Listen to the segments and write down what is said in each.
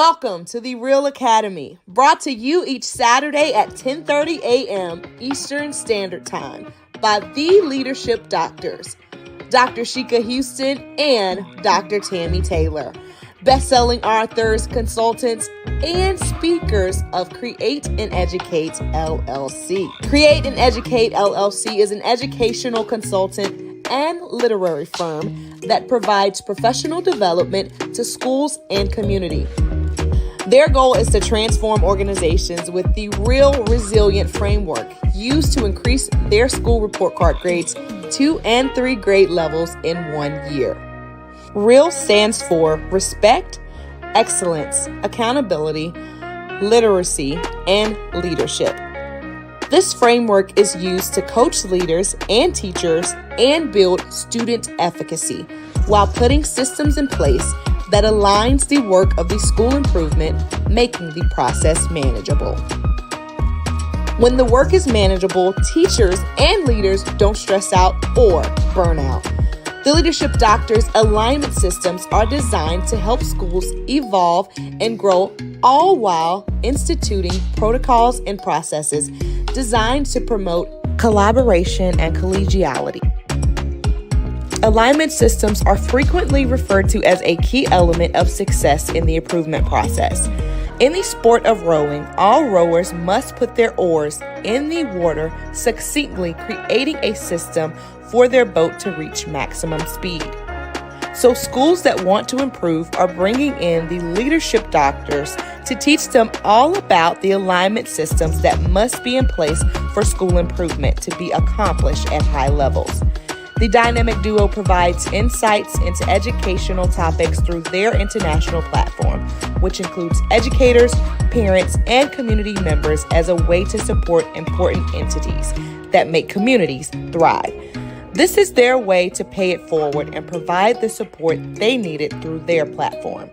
Welcome to the REALL Academy, brought to you each Saturday at 10:30 a.m. Eastern Standard Time by the Leadership Doctors, Dr. Sheka Houston and Dr. Tammy Taylor, best-selling authors, consultants, and speakers of Create and Educate LLC. Create and Educate LLC is an educational consultant and literary firm that provides professional development to schools and community. Their goal is to transform organizations with the REALL Resilience Framework used to increase their school report card grades 2 and 3 grade levels in 1 year. REALL stands for Respect, Excellence, Accountability, Literacy, and Leadership. This framework is used to coach leaders and teachers and build student efficacy while putting systems in place that aligns the work of the school improvement, making the process manageable. When the work is manageable, teachers and leaders don't stress out or burn out. The Leadership Doctors' alignment systems are designed to help schools evolve and grow, all while instituting protocols and processes designed to promote collaboration and collegiality. Alignment systems are frequently referred to as a key element of success in the improvement process. In the sport of rowing, all rowers must put their oars in the water, succinctly creating a system for their boat to reach maximum speed. So schools that want to improve are bringing in the Leadership Doctors to teach them all about the alignment systems that must be in place for school improvement to be accomplished at high levels. The dynamic duo provides insights into educational topics through their international platform, which includes educators, parents, and community members as a way to support important entities that make communities thrive. This is their way to pay it forward and provide the support they needed through their platform.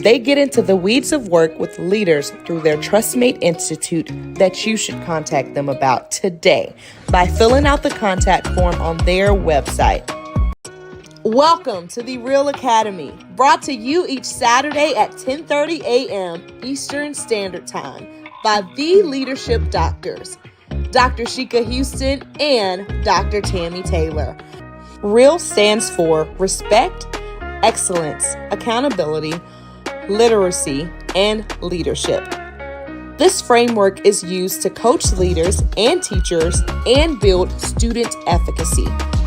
They get into the weeds of work with leaders through their TrustMate Institute that you should contact them about today by filling out the contact form on their website. Welcome to the REALL Academy, brought to you each Saturday at 10:30 a.m. Eastern Standard Time by the Leadership Doctors, Dr. Sheka Houston and Dr. Tammy Taylor. REALL stands for Respect, Excellence, Accountability, Literacy, and Leadership. This framework is used to coach leaders and teachers and build student efficacy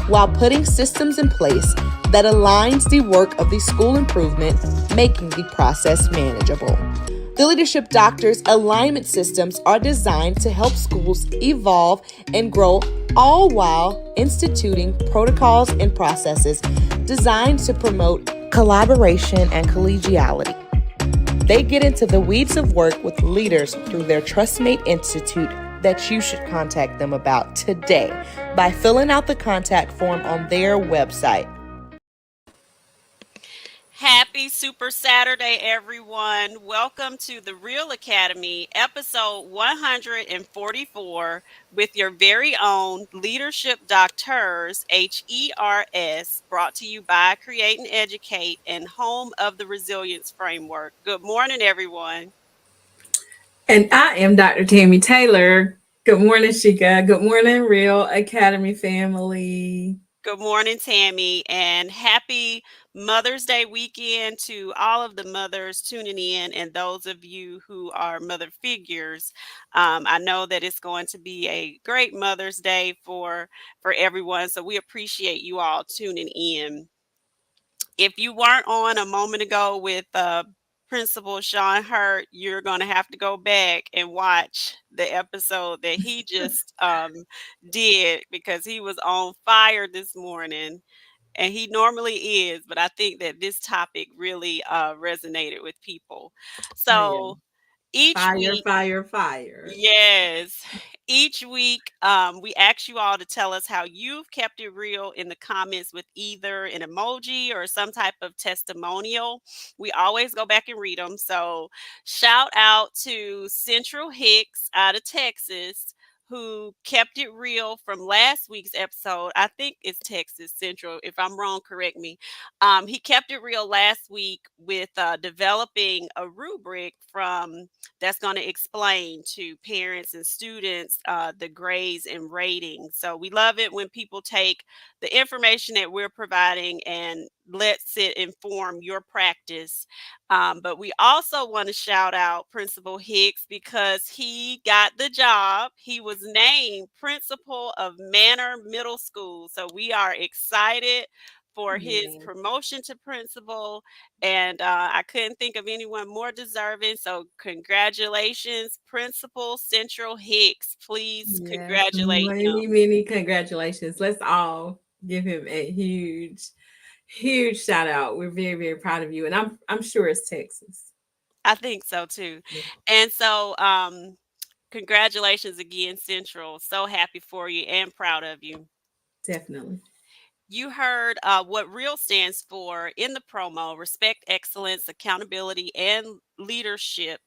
while putting systems in place that aligns the work of the school improvement, making the process manageable. The Leadership Doctors' alignment systems are designed to help schools evolve and grow, all while instituting protocols and processes designed to promote collaboration and collegiality. They get into the weeds of work with leaders through their TrustMate Institute that you should contact them about today by filling out the contact form on their website. Happy Super Saturday, everyone. Welcome to the REALL Academy, episode 144, with your very own Leadership Doctors, HERS, brought to you by Create and Educate and home of the Resilience Framework. Good morning, everyone. And I am Dr. Tammy Taylor. Good morning, Sheka. Good morning, REALL Academy family. Good morning, Tammy, and happy Mother's Day weekend to all of the mothers tuning in and those of you who are mother figures. I know that it's going to be a great Mother's Day for everyone, so we appreciate you all tuning in. If you weren't on a moment ago with Principal Sean Hurt, you're going to have to go back and watch the episode that he just did, because he was on fire this morning, and he normally is, but I think that this topic really resonated with people. So each week, Fire. yes. Each week, we ask you all to tell us how you've kept it real in the comments with either an emoji or some type of testimonial. We always go back and read them. So shout out to Central Hicks out of Texas, who kept it real from last week's episode. I think it's Texas Central. If I'm wrong, correct me. He kept it real last week with developing a rubric from that's going to explain to parents and students the grades and ratings. So we love it when people take the information that we're providing and lets it inform your practice. But we also want to shout out Principal Hicks because he got the job. He was named principal of Manor Middle School. So we are excited for his Yeah. promotion to principal. And I couldn't think of anyone more deserving. So congratulations, Principal Central Hicks. Please Yes, congratulate many, him. many congratulations. Let's all give him a huge shout out. We're very, very proud of you. And I'm sure it's Texas. I think so too. Yeah, And so congratulations again, Central. So happy for you and proud of you. definitely. You heard what REAL stands for in the promo: respect, excellence, accountability, and leadership.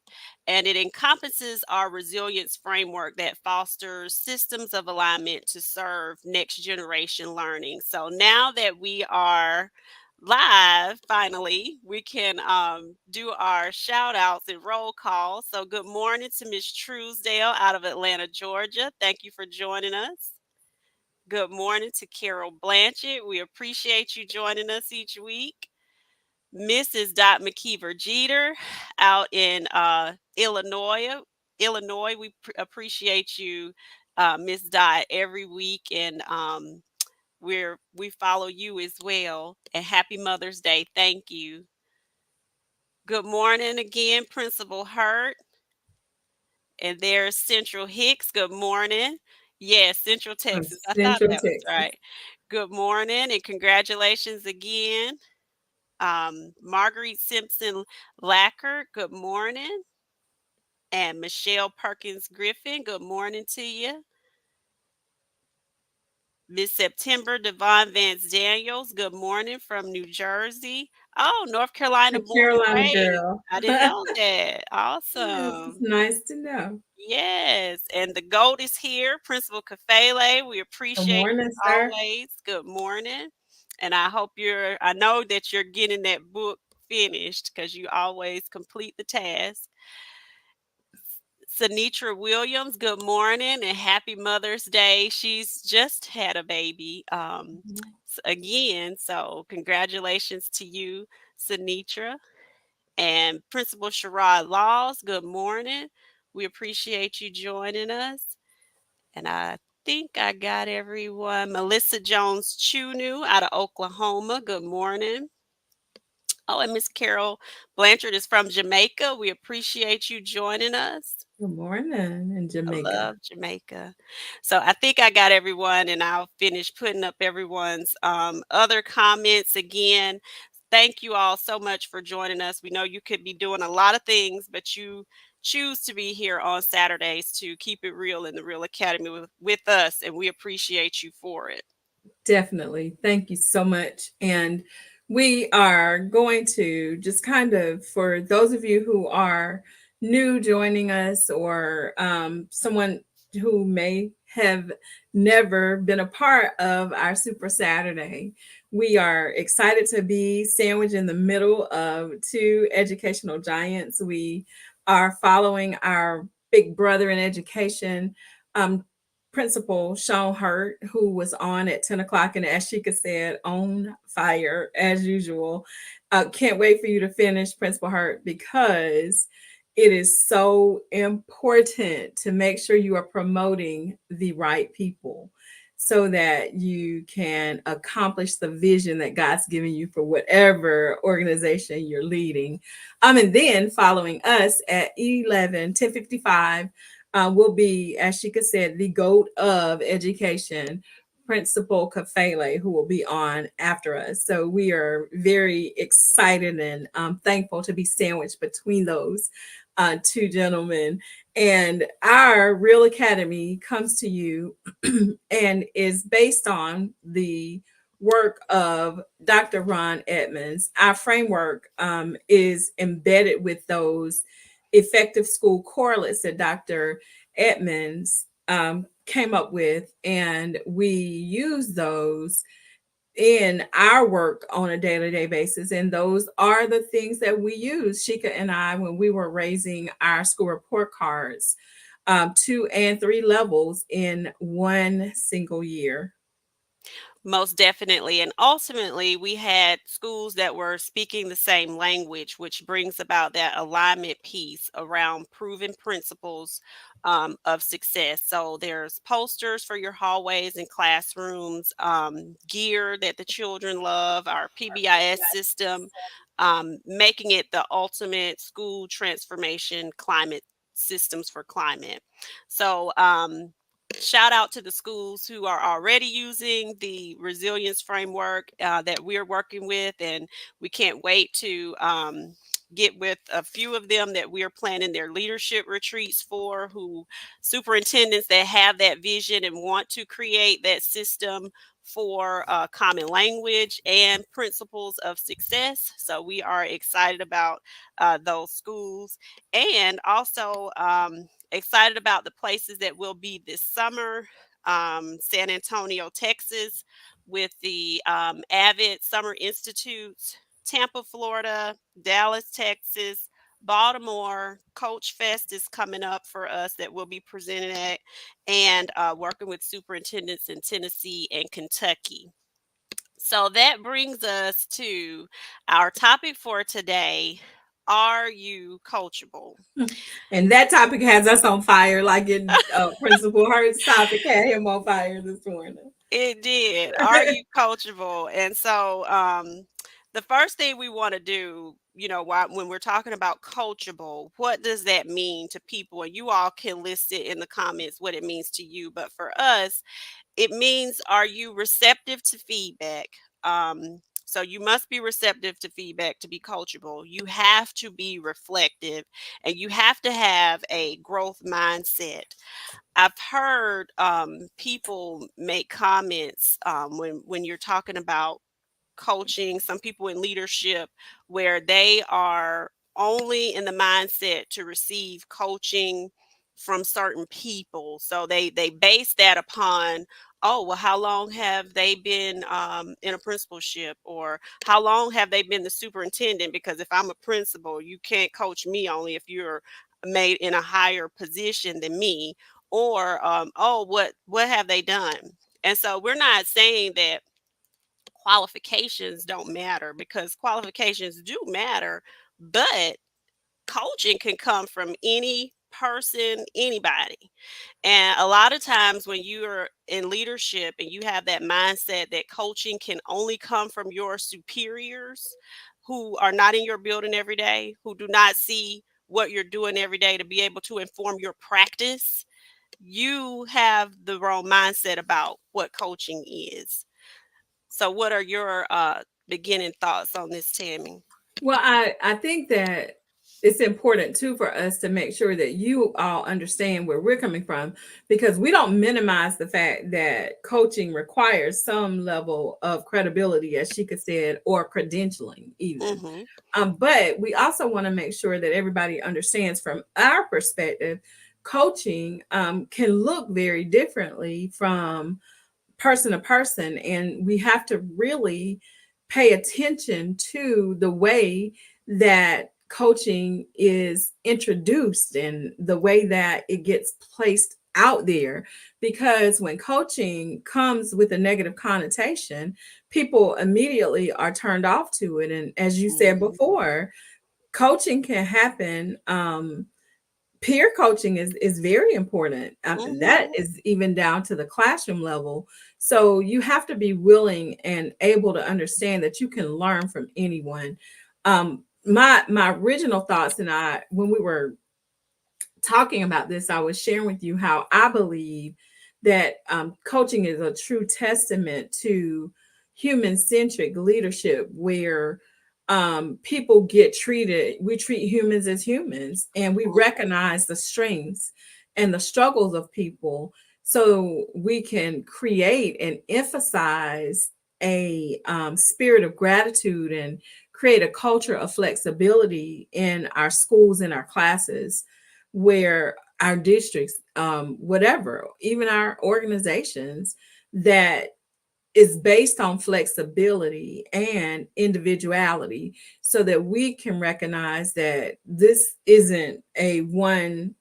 And it encompasses our resilience framework that fosters systems of alignment to serve next generation learning. So now that we are live, finally, we can do our shout outs and roll call. So, good morning to Miss Truesdale out of Atlanta, Georgia. Thank you for joining us. Good morning to Carol Blanchett. We appreciate you joining us each week. Mrs. Dot McKeever Jeter out in Illinois. Illinois, we appreciate you, Miss Dot, every week, and we follow you as well. And happy Mother's Day. Thank you. Good morning again, Principal Hurt. And there's Central Hicks. Good morning. Yes, Central From Texas. I thought Central that was Texas. right. Good morning and congratulations again. Marguerite Simpson Lacker, good morning. And Michelle Perkins Griffin, good morning to you. Miss September Devon Vance Daniels, good morning from New Jersey. Oh, North Carolina A born and Carolina raised. girl. I didn't know that. Yes, it's Awesome. nice to know. Yes, and the GOAT is here, Principal Kafele. We Good appreciate morning, you sir. always. Good morning. And I know that you're getting that book finished because you always complete the task. Sanitra Williams, good morning and happy Mother's Day. She's just had a baby again. So, congratulations to you, Sanitra. And Principal Sherrod Laws, good morning. We appreciate you joining us. And I think I got everyone. Melissa Jones Chunu out of Oklahoma, good morning. Oh, and Miss Carol Blanchard is from Jamaica. We appreciate you joining us. Good morning in I Jamaica. love Jamaica. So I think I got everyone, and I'll finish putting up everyone's other comments again. Thank you all so much for joining us. We know you could be doing a lot of things, but you choose to be here on Saturdays to keep it real in the Real Academy with us, and we appreciate you for it. Definitely. Thank you so much. And we are going to just kind of, for those of you who are new joining us, or someone who may have never been a part of our Super Saturday, we are excited to be sandwiched in the middle of two educational giants. We are following our big brother in education, um, Principal Sean Hurt, who was on at 10 o'clock, and as Sheka said, on fire as usual. Can't wait for you to finish, Principal Hurt, because it is so important to make sure you are promoting the right people so that you can accomplish the vision that God's given you for whatever organization you're leading. And then following us at 10:55 will be, as Sheka said, the GOAT of education, Principal Kafele, who will be on after us. So we are very excited and thankful to be sandwiched between those two gentlemen. And our Real Academy comes to you and is based on the work of Dr. Ron Edmonds. Our framework is embedded with those effective school correlates that Dr. Edmonds came up with, and we use those in our work on a day-to-day basis. And those are the things that we use, Sheka and I, when we were raising our school report cards, 2 and 3 levels in one single year. Most definitely. And ultimately, we had schools that were speaking the same language, which brings about that alignment piece around proven principles of success. So there's posters for your hallways and classrooms, gear that the children love, our PBIS system, making it the ultimate school transformation climate systems for climate. So, shout out to the schools who are already using the resilience framework that we're working with, and we can't wait to get with a few of them that we are planning their leadership retreats for, who superintendents that have that vision and want to create that system for common language and principles of success. So we are excited about those schools, and also excited about the places that will be this summer. San Antonio, Texas, with the Avid Summer Institutes, Tampa, Florida, Dallas, Texas, Baltimore. Coach Fest is coming up for us that we'll be presenting at, and working with superintendents in Tennessee and Kentucky. So that brings us to our topic for today. Are you coachable? And that topic has us on fire, like in Principal Hurt's topic had him on fire this morning. It did. Are you coachable? And so the first thing we want to do, when we're talking about coachable, what does that mean to people? And you all can list it in the comments what it means to you. But for us, it means, are you receptive to feedback? So you must be receptive to feedback to be coachable. You have to be reflective, and you have to have a growth mindset. I've heard people make comments when you're talking about coaching, some people in leadership, where they are only in the mindset to receive coaching from certain people. So they base that upon, oh, well, how long have they been in a principalship, or how long have they been the superintendent? Because if I'm a principal, you can't coach me only if you're made in a higher position than me. Or oh, what have they done? And so we're not saying that qualifications don't matter, because qualifications do matter, but coaching can come from any person, anybody. And a lot of times when you're in leadership and you have that mindset that coaching can only come from your superiors, who are not in your building every day, who do not see what you're doing every day to be able to inform your practice, you have the wrong mindset about what coaching is. So what are your beginning thoughts on this, Tammy? Well, I think that it's important too for us to make sure that you all understand where we're coming from, because we don't minimize the fact that coaching requires some level of credibility, as Sheka said, or credentialing even. Mm-hmm. But we also want to make sure that everybody understands from our perspective, coaching can look very differently from person to person, and we have to really pay attention to the way that coaching is introduced and the way that it gets placed out there. Because when coaching comes with a negative connotation, people immediately are turned off to it. And as you said Mm-hmm. before, coaching can happen. Peer coaching is very important. That Mm-hmm. is even down to the classroom level. So you have to be willing and able to understand that you can learn from anyone. My original thoughts, and when we were talking about this, I was sharing with you how I believe that coaching is a true testament to human centric leadership, where people get treated, we treat humans as humans, and we recognize the strengths and the struggles of people, so we can create and emphasize a spirit of gratitude and create a culture of flexibility in our schools and our classes, where our districts whatever, even our organizations, that is based on flexibility and individuality, so that we can recognize that this isn't a one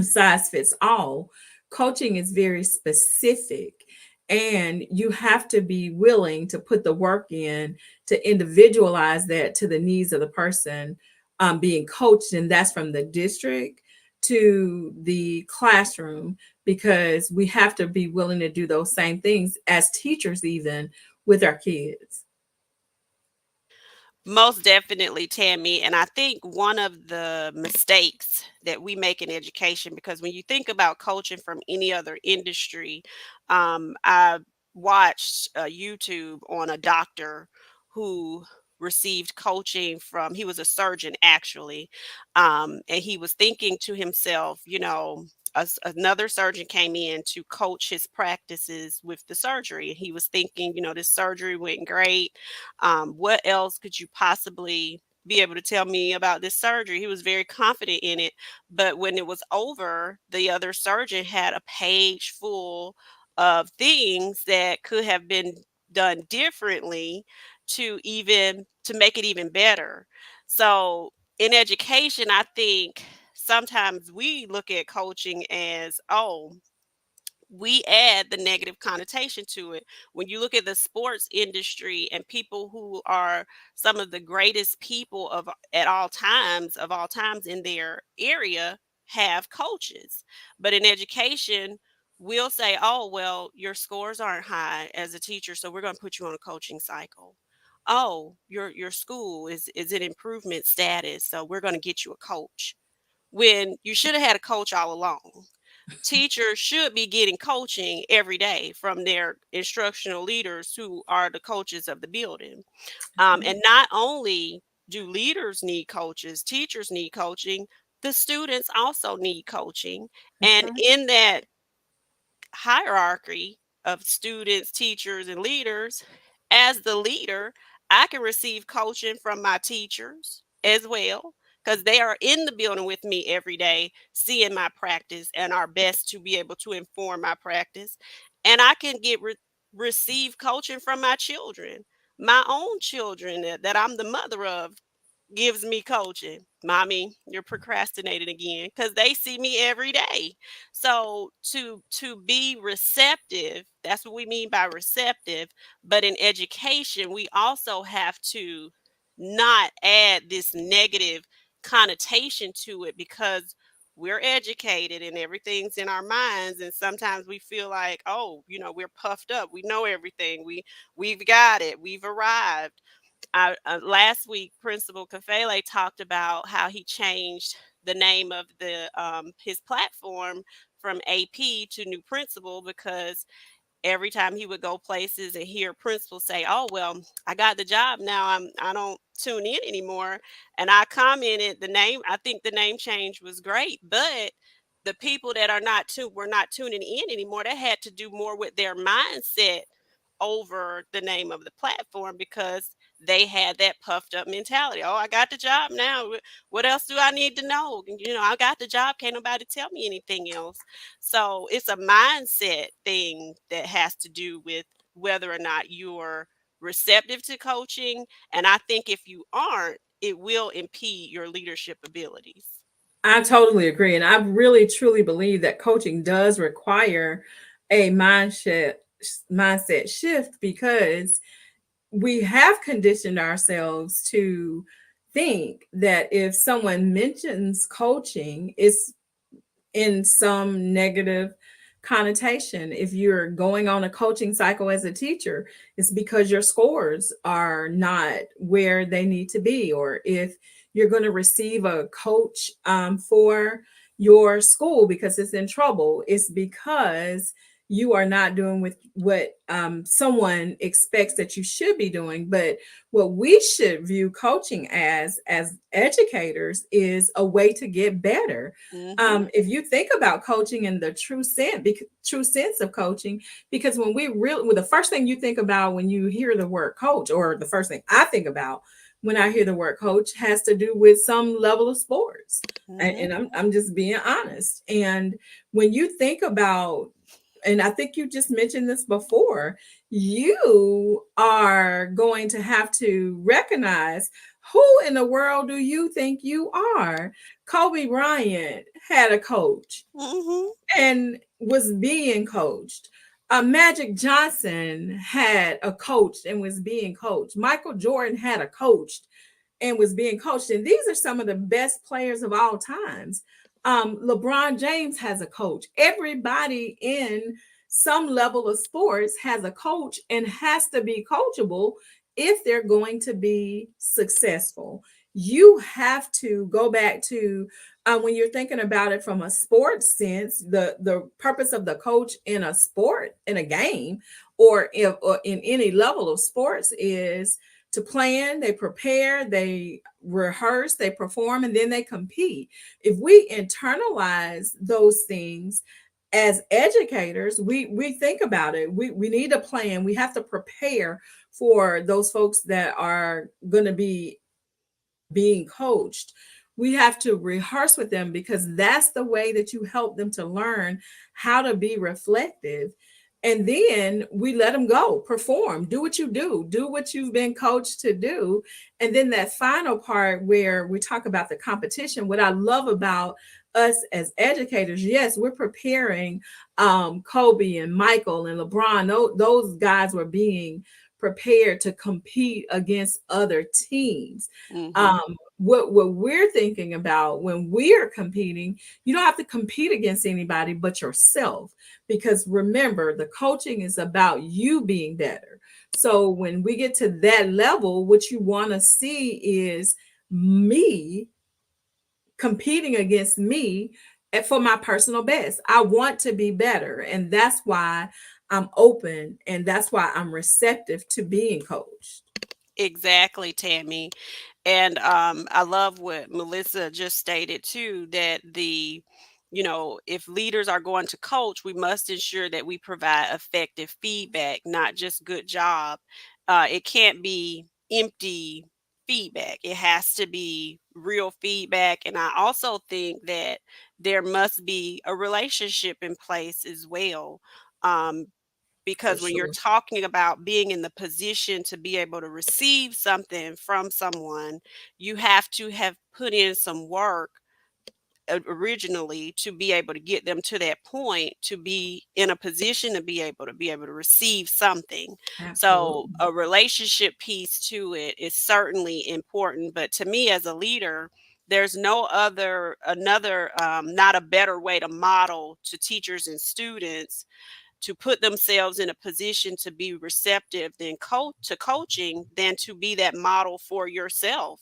size fits all. Coaching is very specific, and you have to be willing to put the work in to individualize that to the needs of the person being coached. And that's from the district to the classroom, because we have to be willing to do those same things as teachers, even with our kids. Most definitely, Tammy. And I think one of the mistakes that we make in education, because when you think about coaching from any other industry, I watched YouTube on a doctor who received coaching from, he was a surgeon actually. And he was thinking to himself, another surgeon came in to coach his practices with the surgery. And he was thinking, this surgery went great. What else could you possibly be able to tell me about this surgery? He was very confident in it. But when it was over, the other surgeon had a page full of things that could have been done differently to make it even better. So in education, I think sometimes we look at coaching as, oh, we add the negative connotation to it. When you look at the sports industry and people who are some of the greatest people of all times in their area have coaches. But in education, we'll say, "Oh, well, your scores aren't high as a teacher, so we're going to put you on a coaching cycle." "Oh, your school is in improvement status, so we're going to get you a coach." When you should have had a coach all along. Teachers should be getting coaching every day from their instructional leaders who are the coaches of the building. That's right. And not only do leaders need coaches, teachers need coaching, the students also need coaching. That's And right. in that hierarchy of students, teachers, and leaders, as the leader, I can receive coaching from my teachers as well, because they are in the building with me every day, seeing my practice and are best to be able to inform my practice. And I can receive coaching from my children, my own children that I'm the mother of, gives me coaching. Mommy, you're procrastinating again, because they see me every day. So to be receptive, that's what we mean by receptive. But in education, we also have to not add this negative connotation to it, because we're educated and everything's in our minds, and sometimes we feel like, oh, we're puffed up, we know everything, we've got it, we've arrived. Last week, Principal Kafele talked about how he changed the name of the his platform from AP to New Principal, because every time he would go places and hear principals say, "Oh, well, I got the job now. I don't tune in anymore." And I commented, I think the name change was great, but the people that were not tuning in anymore, that had to do more with their mindset over the name of the platform, because they had that puffed up mentality. "Oh, I got the job now. What else do I need to know? I got the job. Can't nobody tell me anything else." So it's a mindset thing that has to do with whether or not you're receptive to coaching. And I think if you aren't, it will impede your leadership abilities. I totally agree. And I really truly believe that coaching does require a mindset shift, because we have conditioned ourselves to think that if someone mentions coaching, it's in some negative connotation. If you're going on a coaching cycle as a teacher, it's because your scores are not where they need to be. Or if you're going to receive a coach for your school because it's in trouble, it's because you are not doing with what someone expects that you should be doing. But what we should view coaching as educators is a way to get better. Hmm. If you think about coaching in the true sense of coaching, because when we really, well, the first thing you think about when you hear the word coach, or the first thing I think about when I hear the word coach has to do with some level of sports. Mm-hmm. And I'm just being honest. And when you think about, and I think you just mentioned this before, you are going to have to recognize who in the world do you think you are? Kobe Bryant had a coach Mm-hmm. and was being coached. Magic Johnson had a coach and was being coached. Michael Jordan had a coach and was being coached. And these are some of the best players of all times. LeBron James has a coach. Everybody in some level of sports has a coach and has to be coachable if they're going to be successful. You have to go back to when you're thinking about it from a sports sense, the purpose of the coach in a sport, in a game, or in any level of sports is to plan, they prepare, they rehearse, they perform, and then they compete. If we internalize those things as educators, we think about it. We need a plan. We have to prepare for those folks that are going to be being coached. We have to rehearse with them because that's the way that you help them to learn how to be reflective. And then we let them go, perform, do what you do what you've been coached to do. And then that final part where we talk about the competition, what I love about us as educators, yes, we're preparing Kobe and Michael and LeBron. Those guys were being prepared to compete against other teams. Mm-hmm. What we're thinking about when we're competing, you don't have to compete against anybody but yourself, because remember, the coaching is about you being better. So when we get to that level, what you want to see is me competing against me for my personal best. I want to be better, and that's why I'm open, and that's why I'm receptive to being coached. Exactly, Tammy. And I love what Melissa just stated too, that if leaders are going to coach, we must ensure that we provide effective feedback, not just good job. It can't be empty feedback. It has to be real feedback. And I also think that there must be a relationship in place as well. Um, For because when you're sure. talking about being in the position to be able to receive something from someone, you have to have put in some work originally to be able to get them to that point, to be in a position to be able to receive something. So Absolutely. a relationship piece to it is certainly important, but to me as a leader, there's no other another not a better way to model to teachers and students to put themselves in a position to be receptive than to coaching, than to be that model for yourself,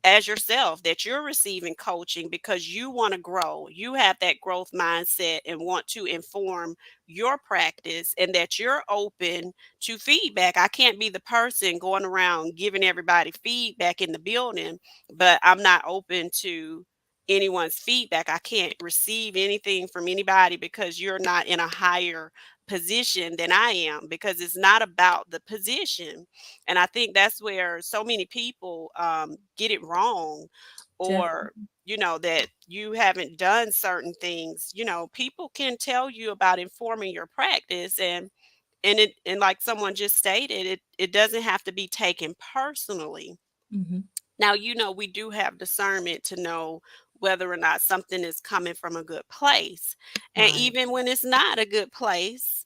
as yourself, that you're receiving coaching because you want to grow, you have that growth mindset and want to inform your practice, and that you're open to feedback. I can't be the person going around giving everybody feedback in the building, but I'm not open to anyone's feedback. I can't receive anything from anybody because you're not in a higher position than I am, because it's not about the position. And I think that's where so many people get it wrong, or Definitely. that you haven't done certain things. People can tell you about informing your practice, and like someone just stated, it doesn't have to be taken personally. Mhm. Now, we do have discernment to know whether or not something is coming from a good place. And Right. even when it's not a good place,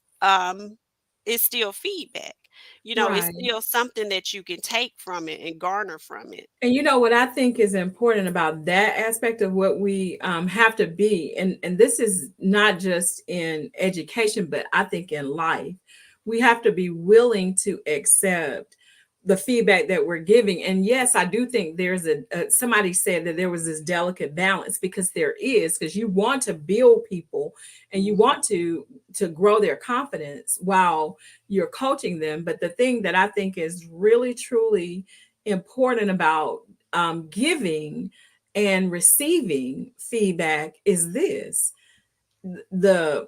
it's still feedback. It's Right. still something that you can take from it and garner from it. And you know what I think is important about that aspect of what we have to be, and this is not just in education, but I think in life, we have to be willing to accept the feedback that we're giving. And yes, I do think there's somebody said that there was this delicate balance, because there is, because you want to build people and you Mhm. want to grow their confidence while you're coaching them. But the thing that I think is really truly important about giving and receiving feedback is this: the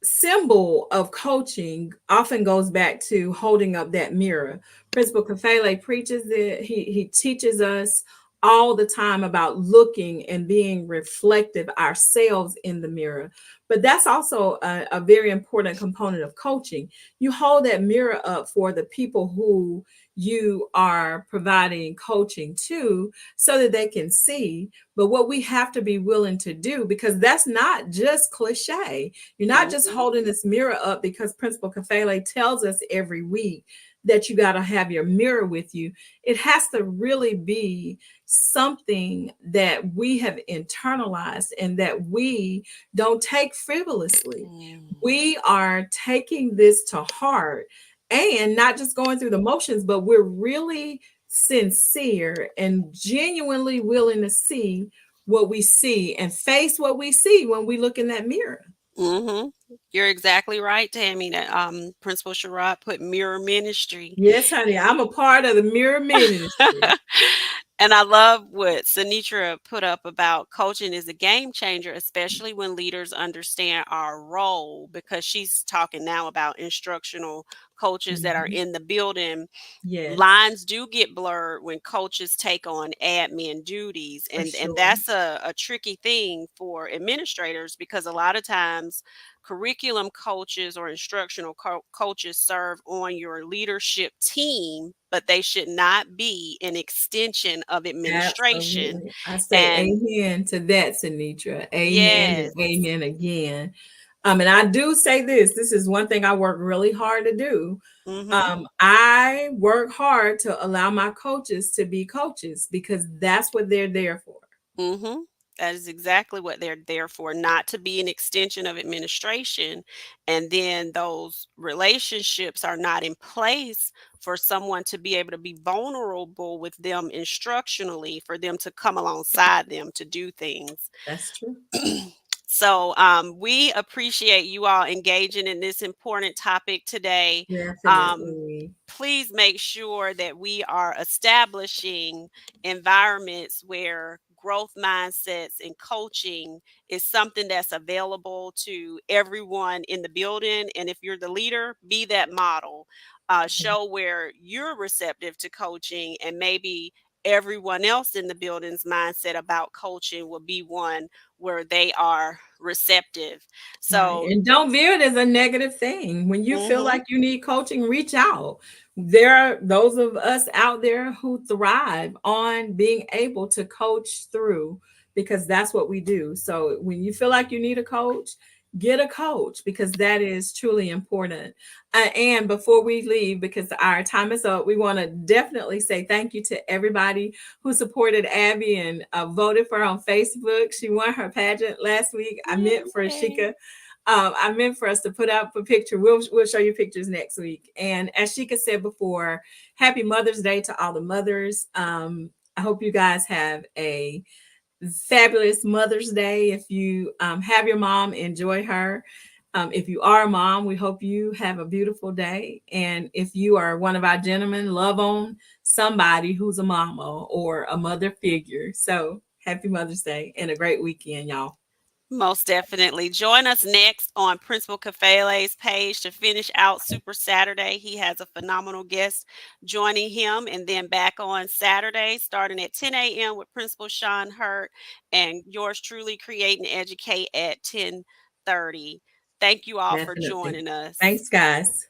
symbol of coaching often goes back to holding up that mirror. Principal Kafele preaches it. He teaches us all the time about looking and being reflective ourselves in the mirror. But that's also a very important component of coaching. You hold that mirror up for the people who you are providing coaching to so that they can see. But what we have to be willing to do, because that's not just cliche, you're not just Mhm. holding this mirror up because Principal Kafele tells us every week that you got to have your mirror with you. It has to really be something that we have internalized and that we don't take frivolously. Mm. We are taking this to heart and not just going through the motions, but we're really sincere and genuinely willing to see what we see and face what we see when we look in that mirror. Mhm. You're exactly right, Tammy. That Principal Sherrod put mirror ministry. Yes, honey, I'm a part of the mirror ministry. And I love what Sinitra put up about coaching is a game changer, especially when leaders understand our role, because she's talking now about instructional coaches that are Mhm. in the building. Yes, Lines do get blurred when coaches take on admin duties, for and sure. that's a tricky thing for administrators, because a lot of times curriculum coaches or instructional coaches serve on your leadership team, but they should not be an extension of administration. Absolutely. I say And amen to that, Sinitra. Amen yes. and amen again. And I do say this, this is one thing I work really hard to do. Mhm. I work hard to allow my coaches to be coaches because that's what they're there for. Mhm. That is exactly what they're there for, not to be an extension of administration. And then those relationships are not in place for someone to be able to be vulnerable with them instructionally, for them to come alongside them to do things. That's true. So we appreciate you all engaging in this important topic today. Definitely. Please make sure that we are establishing environments where growth mindsets and coaching is something that's available to everyone in the building. And if you're the leader, be that model. Show where you're receptive to coaching, and maybe everyone else in the building's mindset about coaching will be one where they are receptive. Right. So, And don't view it as a negative thing. When you feel mhm, like you need coaching, reach out. There are those of us out there who thrive on being able to coach through because that's what we do. So when you feel like you need a coach, get a coach because that is truly important. And before we leave, because our time is up, we want to definitely say thank you to everybody who supported Abby and voted for her on Facebook. She won her pageant last week. I meant for yay. Sheka. I meant for us to put up a picture. We'll show you pictures next week. And as Sheka said before, happy Mother's Day to all the mothers. I hope you guys have a fabulous Mother's Day. If you have your mom, enjoy her. If you are a mom, we hope you have a beautiful day. And if you are one of our gentlemen, love on somebody who's a mama or a mother figure. So happy Mother's Day and a great weekend, y'all. Most definitely. Join us next on Principal Kafele's page to finish out Super Saturday. He has a phenomenal guest joining him, and then back on Saturday, starting at 10 a.m. with Principal Sean Hurt and yours truly, Create and Educate at 10:30. Thank you all for Definitely. joining us. Thanks, guys.